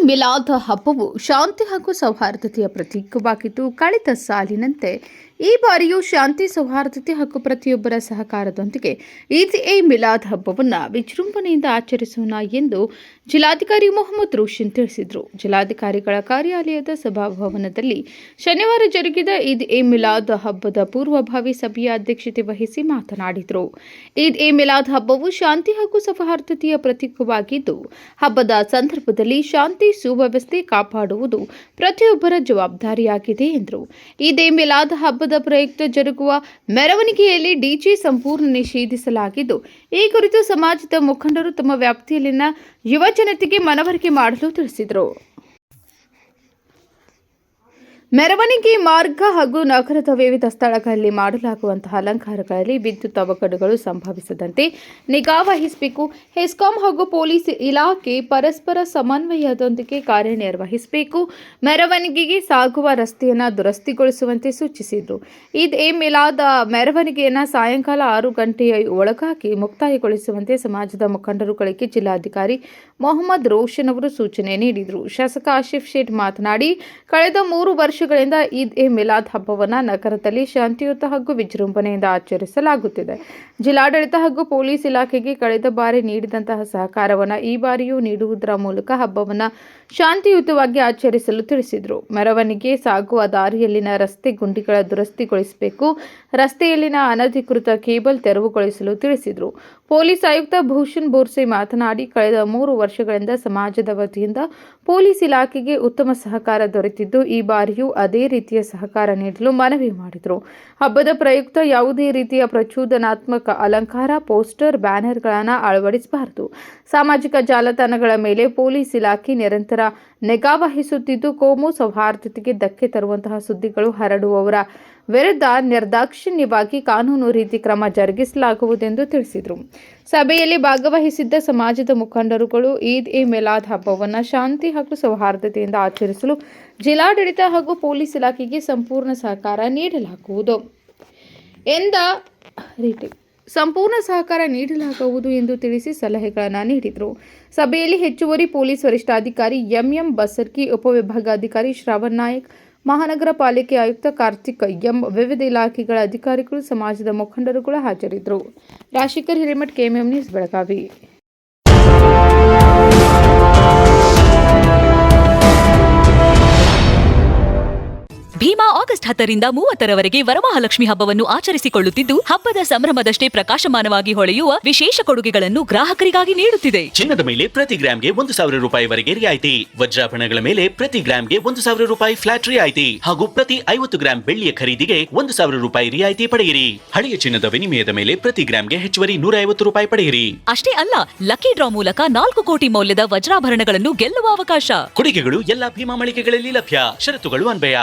ಮಿಲಾದ್ ಹಬ್ಬವು ಶಾಂತಿ ಹಾಗೂ ಸೌಹಾರ್ದತೆಯ ಪ್ರತೀಕವಾಗಿದ್ದು, ಕಳೆದ ಸಾಲಿನಂತೆ ಈ ಬಾರಿಯೂ ಶಾಂತಿ, ಸೌಹಾರ್ದತೆ ಹಾಗೂ ಪ್ರತಿಯೊಬ್ಬರ ಸಹಕಾರದೊಂದಿಗೆ ಮಿಲಾದ್ ಹಬ್ಬವನ್ನು ವಿಜೃಂಭಣೆಯಿಂದ ಆಚರಿಸೋಣ ಎಂದು ಜಿಲ್ಲಾಧಿಕಾರಿ ಮೊಹಮ್ಮದ್ ರೋಷನ್ ತಿಳಿಸಿದರು. ಜಿಲ್ಲಾಧಿಕಾರಿಗಳ ಕಾರ್ಯಾಲಯದ ಸಭಾಭವನದಲ್ಲಿ ಶನಿವಾರ ಜರುಗಿದ ಮಿಲಾದ್ ಹಬ್ಬದ ಪೂರ್ವಭಾವಿ ಸಭೆಯ ಅಧ್ಯಕ್ಷತೆ ವಹಿಸಿ ಮಾತನಾಡಿದರು. ಮಿಲಾದ್ ಹಬ್ಬವು ಶಾಂತಿ ಹಾಗೂ ಸೌಹಾರ್ದತೆಯ ಪ್ರತೀಕವಾಗಿದ್ದು, ಹಬ್ಬದ ಸಂದರ್ಭದಲ್ಲಿ ಶಾಂತಿ ಸುವ್ಯವಸ್ಥೆ ಕಾಪಾಡುವುದು ಪ್ರತಿಯೊಬ್ಬರ ಜವಾಬ್ದಾರಿಯಾಗಿದೆ ಎಂದರು. ಮಿಲಾದ್ ಹಬ್ಬದ ಪ್ರಯುಕ್ತ ಜರುಗುವ ಮೆರವಣಿಗೆಯಲ್ಲಿ ಡಿಜೆ ಸಂಪೂರ್ಣ ನಿಷೇಧಿಸಲಾಗಿದ್ದು, ಈ ಕುರಿತು ಸಮಾಜದ ಮುಖಂಡರು ತಮ್ಮ ವ್ಯಾಪ್ತಿಯಲ್ಲಿನ ಯುವ ಜನತೆಗೆ ಮನವರಿಕೆ ಮಾಡಲು ತಿಳಿಸಿದರು. ಮೆರವಣಿಗೆ ಮಾರ್ಗ ಹಾಗೂ ನಗರದ ವಿವಿಧ ಸ್ಥಳಗಳಲ್ಲಿ ಮಾಡಲಾಗುವಂತಹ ಅಲಂಕಾರಗಳಲ್ಲಿ ವಿದ್ಯುತ್ ಅವಘಡಗಳು ಸಂಭವಿಸದಂತೆ ನಿಗಾ ವಹಿಸಬೇಕು. ಹೆಸ್ಕಾಂ ಹಾಗೂ ಪೊಲೀಸ್ ಇಲಾಖೆ ಪರಸ್ಪರ ಸಮನ್ವಯದೊಂದಿಗೆ ಕಾರ್ಯನಿರ್ವಹಿಸಬೇಕು. ಮೆರವಣಿಗೆಗೆ ಸಾಗುವ ರಸ್ತೆಯನ್ನು ದುರಸ್ತಿಗೊಳಿಸುವಂತೆ ಸೂಚಿಸಿದರು. ಮಿಲಾದ್ ಮೆರವಣಿಗೆಯನ್ನು ಸಾಯಂಕಾಲ 6 ಗಂಟೆಯ ಒಳಗಾಗಿ ಮುಕ್ತಾಯಗೊಳಿಸುವಂತೆ ಸಮಾಜದ ಮುಖಂಡರುಗಳಿಗೆ ಜಿಲ್ಲಾಧಿಕಾರಿ ಮೊಹಮ್ಮದ್ ರೋಷನ್ ಅವರು ಸೂಚನೆ ನೀಡಿದರು. ಶಾಸಕ ಆಸಿಫ್ ಶೇಟ್ ಮಾತನಾಡಿ, ಕಳೆದ 3 ವರ್ಷಗಳಿಂದ ಮಿಲಾದ್ ಹಬ್ಬವನ್ನು ನಗರದಲ್ಲಿ ಶಾಂತಿಯುತ ಹಾಗೂ ವಿಜೃಂಭಣೆಯಿಂದ ಆಚರಿಸಲಾಗುತ್ತಿದೆ. ಜಿಲ್ಲಾಡಳಿತ ಹಾಗೂ ಪೊಲೀಸ್ ಇಲಾಖೆಗೆ ಕಳೆದ ಬಾರಿ ನೀಡಿದಂತಹ ಸಹಕಾರವನ್ನು ಈ ಬಾರಿಯೂ ನೀಡುವುದರ ಮೂಲಕ ಹಬ್ಬವನ್ನು ಶಾಂತಿಯುತವಾಗಿ ಆಚರಿಸಲು ತಿಳಿಸಿದರು. ಮೆರವಣಿಗೆ ಸಾಗುವ ದಾರಿಯಲ್ಲಿನ ರಸ್ತೆ ಗುಂಡಿಗಳ ದುರಸ್ತಿಗೊಳಿಸಬೇಕು. ರಸ್ತೆಯಲ್ಲಿನ ಅನಧಿಕೃತ ಕೇಬಲ್ ತೆರವುಗೊಳಿಸಲು ತಿಳಿಸಿದರು. ಪೊಲೀಸ್ ಆಯುಕ್ತ ಭೂಷಣ್ ಬೋರ್ಸೆ ಮಾತನಾಡಿ, ಕಳೆದ 3 ವರ್ಷಗಳಿಂದ ಸಮಾಜದ ವತಿಯಿಂದ ಪೊಲೀಸ್ ಇಲಾಖೆಗೆ ಉತ್ತಮ ಸಹಕಾರ ದೊರೆತಿದ್ದು, ಈ ಬಾರಿಯೂ ಅದೇ ರೀತಿಯ ಸಹಕಾರ ನೀಡಲು ಮನವಿ ಮಾಡಿದರು. ಹಬ್ಬದ ಪ್ರಯುಕ್ತ ಯಾವುದೇ ರೀತಿಯ ಪ್ರಚೋದನಾತ್ಮಕ ಅಲಂಕಾರ, ಪೋಸ್ಟರ್, ಬ್ಯಾನರ್ಗಳನ್ನು ಅಳವಡಿಸಬಾರದು. ಸಾಮಾಜಿಕ ಜಾಲತಾಣಗಳ ಮೇಲೆ ಪೊಲೀಸ್ ಇಲಾಖೆ ನಿರಂತರ ನಿಗಾ ವಹಿಸುತ್ತಿದ್ದು, ಕೋಮು ಸೌಹಾರ್ದತೆಗೆ ಧಕ್ಕೆ ತರುವಂತಹ ಸುದ್ದಿಗಳು ಹರಡುವವರ ವಿರುದ್ಧ ನಿರ್ದಾಕ್ಷಿಣ್ಯವಾಗಿ ಕಾನೂನು ರೀತಿ ಕ್ರಮ ಜರುಗಿಸಲಾಗುವುದೆಂದು ತಿಳಿಸಿದರು. ಸಭೆಯಲ್ಲಿ ಭಾಗವಹಿಸಿದ್ದ ಸಮಾಜದ ಮುಖಂಡರುಗಳು ಮಿಲಾದ್ ಹಬ್ಬವನ್ನು ಶಾಂತಿ ಹಾಗೂ ಸೌಹಾರ್ದತೆಯಿಂದ ಆಚರಿಸಲು ಜಿಲ್ಲಾಡಳಿತ ಹಾಗೂ ಪೊಲೀಸ್ ಇಲಾಖೆಗೆ ಸಂಪೂರ್ಣ ಸಹಕಾರ ನೀಡಲಾಗುವುದು ಎಂದು ತಿಳಿಸಿ ಸಲಹೆಗಳನ್ನು ನೀಡಿದರು. ಸಭೆಯಲ್ಲಿ ಹೆಚ್ಚುವರಿ ಪೊಲೀಸ್ ವರಿಷ್ಠಾಧಿಕಾರಿ ಎಂ ಬಸರ್ಕಿ, ಉಪವಿಭಾಗಾಧಿಕಾರಿ ಶ್ರಾವಣ್ ನಾಯಕ್, ಮಹಾನಗರ ಪಾಲಿಕೆ ಆಯುಕ್ತ ಕಾರ್ತಿಕ್ ಎಂ, ವಿವಿಧ ಇಲಾಖೆಗಳ ಅಧಿಕಾರಿಗಳು, ಸಮಾಜದ ಮುಖಂಡರುಗಳು ಹಾಜರಿದ್ದರು. Rajashekar Hiremath, KMM news, Belagavi. Bhima August 10ರಿಂದ 30ರವರೆಗೆ ವರಮಹಾಲಕ್ಷ್ಮಿ ಹಬ್ಬವನ್ನು ಆಚರಿಸಿಕೊಳ್ಳುತ್ತಿದ್ದು, ಹಬ್ಬದ ಸಂಭ್ರಮದಷ್ಟೇ ಪ್ರಕಾಶಮಾನವಾಗಿ ಹೊಳೆಯುವ ವಿಶೇಷ ಕೊಡುಗೆಗಳನ್ನು ಗ್ರಾಹಕರಿಗಾಗಿ ನೀಡುತ್ತಿದೆ. ಚಿನ್ನದ ಮೇಲೆ ಪ್ರತಿ ಗ್ರಾಂಗೆ 1,000 ರೂಪಾಯಿವರೆಗೆ ರಿಯಾಯಿತಿ, ವಜ್ರಾಭರಣಗಳ ಮೇಲೆ ಪ್ರತಿ ಗ್ರಾಂಗೆ 1,000 ರೂಪಾಯಿ ಫ್ಲಾಟ್ ರಿಯಾಯಿತಿ ಹಾಗೂ ಪ್ರತಿ 50 ಗ್ರಾಂ ಬೆಳ್ಳಿಯ ಖರೀದಿಗೆ 1,000 ರೂಪಾಯಿ ರಿಯಾಯಿತಿ ಪಡೆಯಿರಿ. ಹಳೆಯ ಚಿನ್ನದ ವಿನಿಮಯದ ಮೇಲೆ ಪ್ರತಿ ಗ್ರಾಂಗೆ ಹೆಚ್ಚುವರಿ 150 ರೂಪಾಯಿ ಪಡೆಯಿರಿ. ಅಷ್ಟೇ ಅಲ್ಲ, ಲಕ್ಕಿ ಡ್ರಾ ಮೂಲಕ 4 ಕೋಟಿ ಮೌಲ್ಯದ ವಜ್ರಾಭರಣಗಳನ್ನು ಗೆಲ್ಲುವ ಅವಕಾಶ. ಕೊಡುಗೆಗಳು ಎಲ್ಲ ಭೀಮಾ ಮಳಿಗೆಗಳಲ್ಲಿ ಲಭ್ಯ. ಷರತ್ತುಗಳು ಅನ್ವಯ.